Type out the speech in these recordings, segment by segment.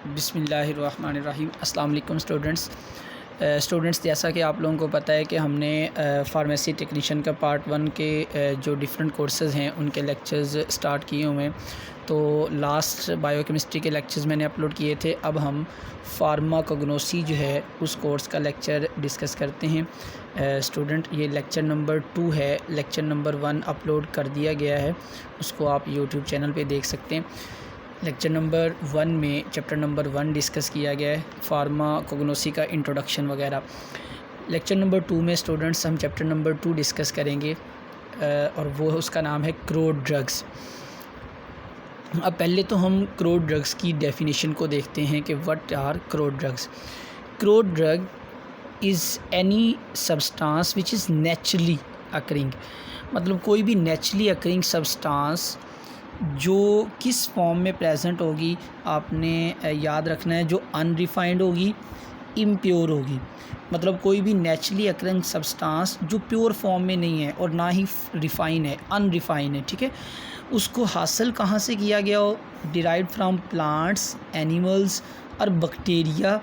बिस्मिल्लाहिर्रहमानिर्रहीम। अस्सलाम वालेकुम स्टूडेंट्स, जैसा कि आप लोगों को पता है कि हमने फार्मेसी टेक्नीशियन का पार्ट 1 के जो डिफरेंट कोर्सेज़ हैं उनके लेक्चर्स स्टार्ट किए हुए हैं। तो लास्ट बायोकेमिस्ट्री के लेक्चर्स मैंने अपलोड किए थे। अब हम फार्माकोग्नोसी जो है उस कोर्स का लेक्चर डिस्कस करते हैं। स्टूडेंट, ये लेक्चर नंबर 2 है। लेक्चर नंबर 1 अपलोड कर दिया गया है, उसको आप यूट्यूब चैनल पे देख सकते हैं। लेक्चर नंबर 1 में चैप्टर नंबर 1 डिस्कस किया गया है, फार्माकोग्नोसी का इंट्रोडक्शन वगैरह। लेक्चर नंबर 2 में स्टूडेंट्स हम चैप्टर नंबर 2 डिस्कस करेंगे और वो उसका नाम है क्रोड ड्रग्स। अब पहले तो हम क्रोड ड्रग्स की डेफिनेशन को देखते हैं कि what are crude drugs. Crude drug is any substance which is naturally occurring, मतलब कोई भी नेचुरली अकरिंग सब्सटेंस जो किस फॉर्म में प्रेजेंट होगी आपने याद रखना है, जो अनरिफाइंड होगी, इम्प्योर होगी। मतलब कोई भी नेचुरली अकरिंग सब्सटेंस जो प्योर फॉर्म में नहीं है और ना ही रिफाइन है, अनरिफाइन है, ठीक है, उसको हासिल कहाँ से किया गया हो? डिराइव्ड फ्राम प्लांट्स, एनिमल्स और बैक्टीरिया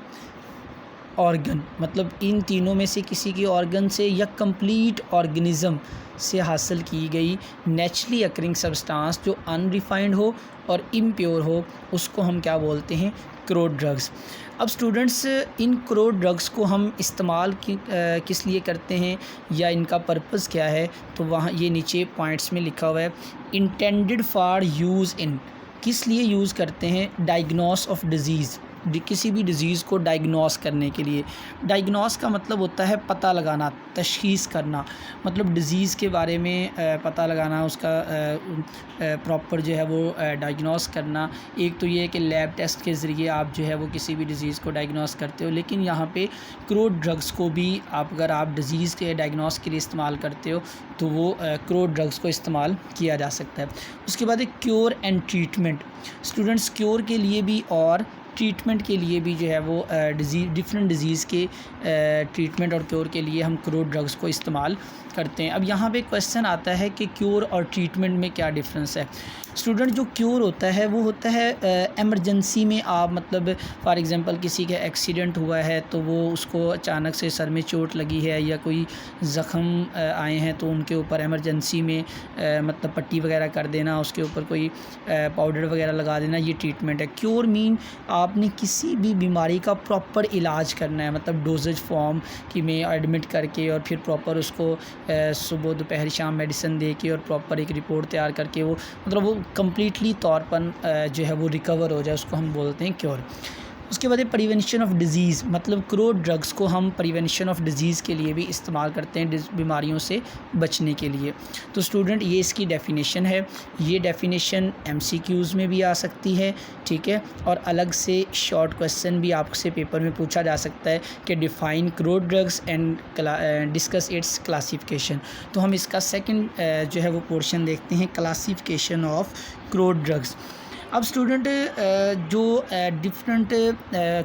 ऑर्गन, मतलब इन तीनों में से किसी के ऑर्गन से या कंप्लीट ऑर्गेनिज्म से हासिल की गई नेचुरली अकरिंग सब्सटेंस जो अनरिफाइंड हो और इम्प्योर हो, उसको हम क्या बोलते हैं? क्रोड ड्रग्स। अब स्टूडेंट्स, इन क्रोड ड्रग्स को हम इस्तेमाल किस लिए करते हैं या इनका पर्पस क्या है? तो वहाँ ये नीचे पॉइंट्स में लिखा हुआ है, इंटेंडेड फॉर यूज़ इन, किस लिए यूज़ करते हैं? डायग्नोस ऑफ डिज़ीज़, किसी भी डिज़ीज़ को डायग्नोस करने के लिए। डायग्नोस का मतलब होता है पता लगाना, तशख़ीस करना, मतलब डिज़ीज़ के बारे में पता लगाना, उसका प्रॉपर जो है वो डायग्नोस करना। एक तो ये है कि लैब टेस्ट के ज़रिए आप जो है वो किसी भी डिज़ीज़ को डायग्नोस करते हो, लेकिन यहाँ पे क्रोड ड्रग्स को भी अगर आप डिज़ीज़ के डायग्नोस के लिए इस्तेमाल करते हो तो वो क्रोड ड्रग्स को इस्तेमाल किया जा सकता है। उसके बाद एक cure and treatment. Students, cure के लिए भी और ट्रीटमेंट के लिए भी जो है वो डिफरेंट डिज़ीज़ के ट्रीटमेंट और क्योर के लिए हम क्रोड ड्रग्स को इस्तेमाल करते हैं। अब यहाँ पे क्वेश्चन आता है कि क्योर और ट्रीटमेंट में क्या डिफरेंस है? स्टूडेंट, जो क्योर होता है वो होता है एमरजेंसी में आप, मतलब फॉर एग्ज़ाम्पल किसी का एक्सीडेंट हुआ है तो वो उसको अचानक से सर में चोट लगी है या कोई ज़ख़म आए हैं तो उनके ऊपर एमरजेंसी में मतलब पट्टी वगैरह कर देना, उसके ऊपर कोई पाउडर वगैरह लगा देना, ये ट्रीटमेंट है। क्योर मीन आपने किसी भी बीमारी का प्रॉपर इलाज करना है, मतलब डोजेज फॉर्म कि में एडमिट करके और फिर प्रॉपर उसको सुबह दोपहर शाम मेडिसिन दे के और प्रॉपर एक रिपोर्ट तैयार करके वो मतलब वो कम्प्लीटली तौर पर जो है वो रिकवर हो जाए, उसको हम बोलते हैं क्योर। उसके बाद प्रिवेंशन ऑफ डिज़ीज़, मतलब क्रोड ड्रग्स को हम प्रिवेंशन ऑफ डिज़ीज़ के लिए भी इस्तेमाल करते हैं, बीमारियों से बचने के लिए। तो स्टूडेंट, ये इसकी डेफिनेशन है। ये डेफिनेशन MCQs में भी आ सकती है, ठीक है, और अलग से शॉर्ट क्वेश्चन भी आपसे पेपर में पूछा जा सकता है कि define crude drugs and discuss its classification. तो हम इसका सेकंड जो है वो पोर्शन देखते हैं, क्लासिफिकेशन ऑफ क्रोड ड्रग्स। अब स्टूडेंट, जो डिफरेंट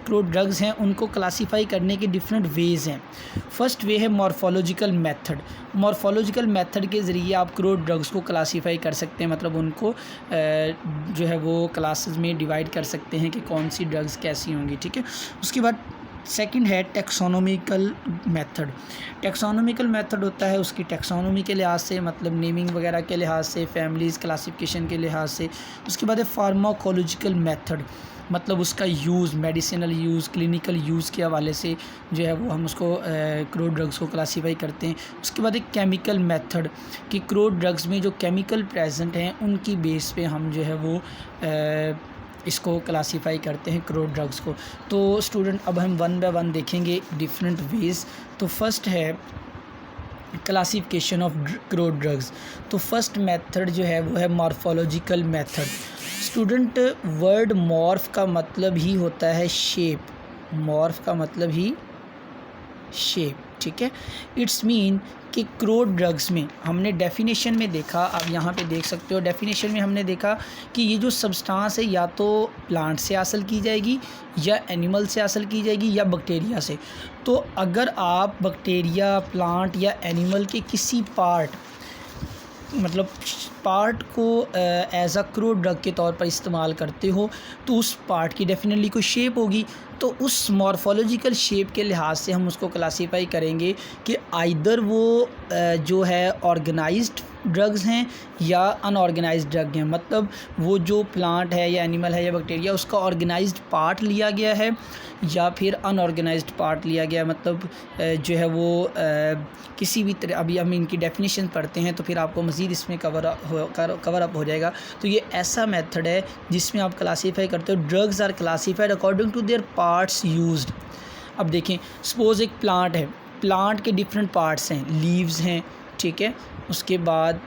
क्रोड ड्रग्स हैं उनको क्लासीफाई करने के डिफरेंट वेज़ हैं। फर्स्ट वे है मॉर्फोलॉजिकल मेथड। मॉर्फोलॉजिकल मेथड के ज़रिए आप क्रोड ड्रग्स को क्लासीफाई कर सकते हैं, मतलब उनको जो है वो क्लासेस में डिवाइड कर सकते हैं कि कौन सी ड्रग्स कैसी होंगी, ठीक है। उसके बाद सेकंड है टेक्सोनोमिकल मेथड। टेक्सोनोमिकल मेथड होता है उसकी टेक्सोनोमी के लिहाज से, मतलब नेमिंग वगैरह के लिहाज से, फैमिलीज़ क्लासिफिकेशन के लिहाज से। उसके बाद है फार्माकोलॉजिकल मेथड, मतलब उसका use, medicinal use, clinical use के हवाले से जो है वो हम उसको क्रोड ड्रग्स को क्लासीफाई करते हैं। उसके बाद एक केमिकल मेथड कि क्रोड ड्रग्स में जो केमिकल प्रेजेंट हैं उनकी बेस पे हम जो है वो इसको क्लासीफाई करते हैं क्रोड ड्रग्स को। तो स्टूडेंट, अब हम वन बाय वन देखेंगे डिफरेंट वेज़। तो फर्स्ट है क्लासिफिकेशन ऑफ क्रोड ड्रग्स। तो फर्स्ट मेथड जो है वो है morphological method. Student, word morph का मतलब ही होता है शेप, मॉर्फ का मतलब ही शेप, ठीक है। इट्स मीन कि क्रोड ड्रग्स में हमने डेफिनेशन में देखा, आप यहाँ पे देख सकते हो, डेफिनेशन में हमने देखा कि ये जो सब्सटेंस है या तो प्लांट से हासिल की जाएगी या एनिमल से हासिल की जाएगी या बैक्टीरिया से। तो अगर आप बैक्टीरिया, प्लांट या एनिमल के किसी पार्ट मतलब पार्ट को एज अ क्रूड ड्रग के तौर पर इस्तेमाल करते हो तो उस पार्ट की डेफिनेटली कोई शेप होगी, तो उस मॉर्फोलॉजिकल शेप के लिहाज से हम उसको क्लासीफाई करेंगे कि आइदर वो जो है ऑर्गेनाइज्ड ड्रग्स हैं या अनऑर्गेनाइज्ड ड्रग हैं। मतलब वो जो प्लांट है या एनिमल है या बैक्टीरिया, उसका ऑर्गेनाइज्ड पार्ट लिया गया है या फिर अनऑर्गेनाइज्ड पार्ट लिया गया है। मतलब जो है वो किसी भी तरह, अभी हम इनकी डेफिनेशन पढ़ते हैं तो फिर आपको मज़ीद इसमें कवर अप हो जाएगा। तो ये ऐसा मेथड है जिसमें आप क्लासीफाई करते हो, drugs are classified according to their parts used. अब देखें, सपोज़ एक प्लांट है, प्लांट के डिफरेंट पार्ट्स हैं, लीव्स हैं, ठीक है, उसके बाद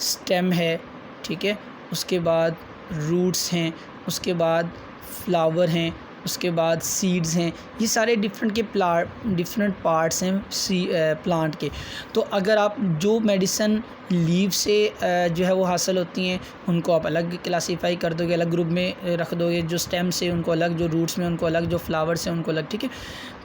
स्टेम है, ठीक है, उसके बाद रूट्स हैं, उसके बाद फ्लावर हैं, उसके बाद सीड्स हैं। ये सारे डिफरेंट पार्ट्स हैं प्लांट के। तो अगर आप जो मेडिसिन लीव से जो है वो हासिल होती हैं उनको आप अलग क्लासीफाई कर दोगे, अलग ग्रुप में रख दोगे, जो स्टेम से उनको अलग, जो रूट्स में उनको अलग, जो फ्लावर से उनको अलग, ठीक है।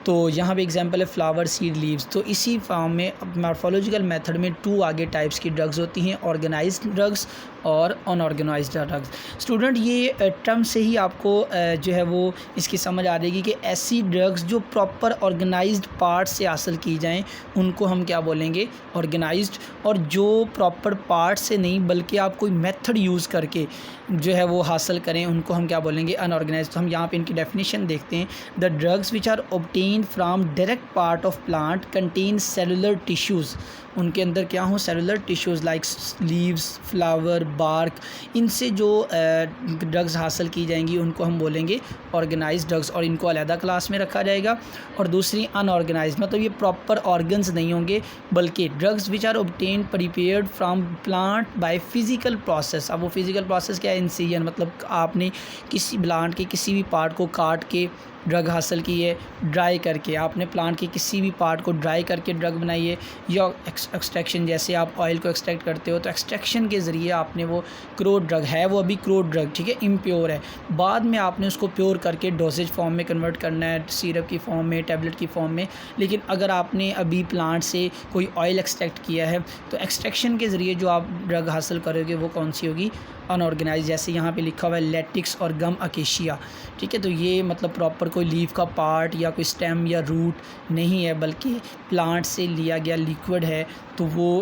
तो यहाँ पे एग्जांपल है फ्लावर, सीड, लीव्स। तो इसी फॉर्म में मॉर्फोलॉजिकल मेथड में 2 आगे टाइप्स की ड्रग्स होती हैं, ऑर्गेनाइज्ड ड्रग्स और अनऑर्गेनाइज्ड ड्रग्स। स्टूडेंट ये टर्म से ही आपको जो है वो इसकी समझ आ जाएगी कि ऐसी ड्रग्स जो प्रॉपर ऑर्गेनाइज्ड पार्ट से हासिल की जाएं उनको हम क्या बोलेंगे, ऑर्गेनाइज्ड। और जो प्रॉपर पार्ट से नहीं बल्कि आप कोई मेथड यूज़ करके जो है वो हासिल करें उनको हम क्या बोलेंगे, अनऑर्गेनाइज्ड। तो हम यहाँ पे इनकी डेफिनेशन देखते हैं। The drugs which are obtain from direct part of plant contain cellular tissues. उनके अंदर क्या हो, cellular tissues like leaves, flower, bark, इनसे जो ड्रग्स हासिल की जाएंगी उनको हम बोलेंगे ऑर्गेनाइज्ड ड्रग्स, और इनको अलहदा क्लास में रखा जाएगा। और दूसरी अनऑर्गेनाइज्ड, मतलब ये प्रॉपर ऑर्गन्स नहीं होंगे बल्कि drugs which are obtain prepared from plant by physical process. अब वो फिज़िकल प्रोसेस क्या है, इंसिजन, मतलब आपने किसी प्लांट के किसी भी पार्ट को काट के ड्रग हासिल की है, ड्राई करके आपने प्लांट के किसी भी पार्ट को ड्राई करके ड्रग बनाई है, या एक्सट्रैक्शन, जैसे आप ऑयल को एक्सट्रैक्ट करते हो तो एक्सट्रैक्शन के ज़रिए आपने वो क्रूड ड्रग है, वो अभी क्रूड ड्रग, ठीक है, इम्प्योर है, बाद में आपने उसको प्योर करके डोजेज फॉर्म में कन्वर्ट करना है, सिरप की फॉर्म में, टैबलेट की फॉर्म में। लेकिन अगर आपने अभी प्लांट से कोई ऑयल एक्सट्रैक्ट किया है तो एक्सट्रैक्शन के ज़रिए जो आप ड्रग हासिल करोगे वो कौन सी होगी, अनऑर्गेनाइज। जैसे यहाँ पे लिखा हुआ है लेटिक्स और गम अकेशिया, ठीक है। तो ये मतलब प्रॉपर कोई लीव का पार्ट या कोई स्टेम या रूट नहीं है बल्कि प्लांट से लिया गया लिक्विड है, तो वो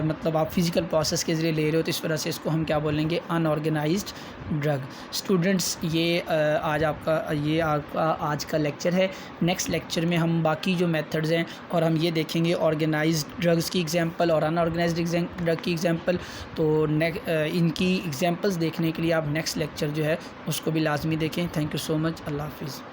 मतलब आप फिज़िकल प्रोसेस के ज़रिए ले रहे हो, तो इस वजह से इसको हम क्या बोलेंगे, अनऑर्गेनाइज्ड ड्रग। स्टूडेंट्स ये आपका आज का लेक्चर है। नेक्स्ट लेक्चर में हम बाकी जो मेथड्स हैं और हम ये देखेंगे ऑर्गेनाइज्ड ड्रग्स की एग्जांपल और अनऑर्गेनाइज्ड ड्रग की एग्जांपल। तो इनकी एग्जांपल्स देखने के लिए आप नेक्स्ट लेक्चर जो है उसको भी लाजमी देखें। Thank you so much. अल्लाह हाफिज़।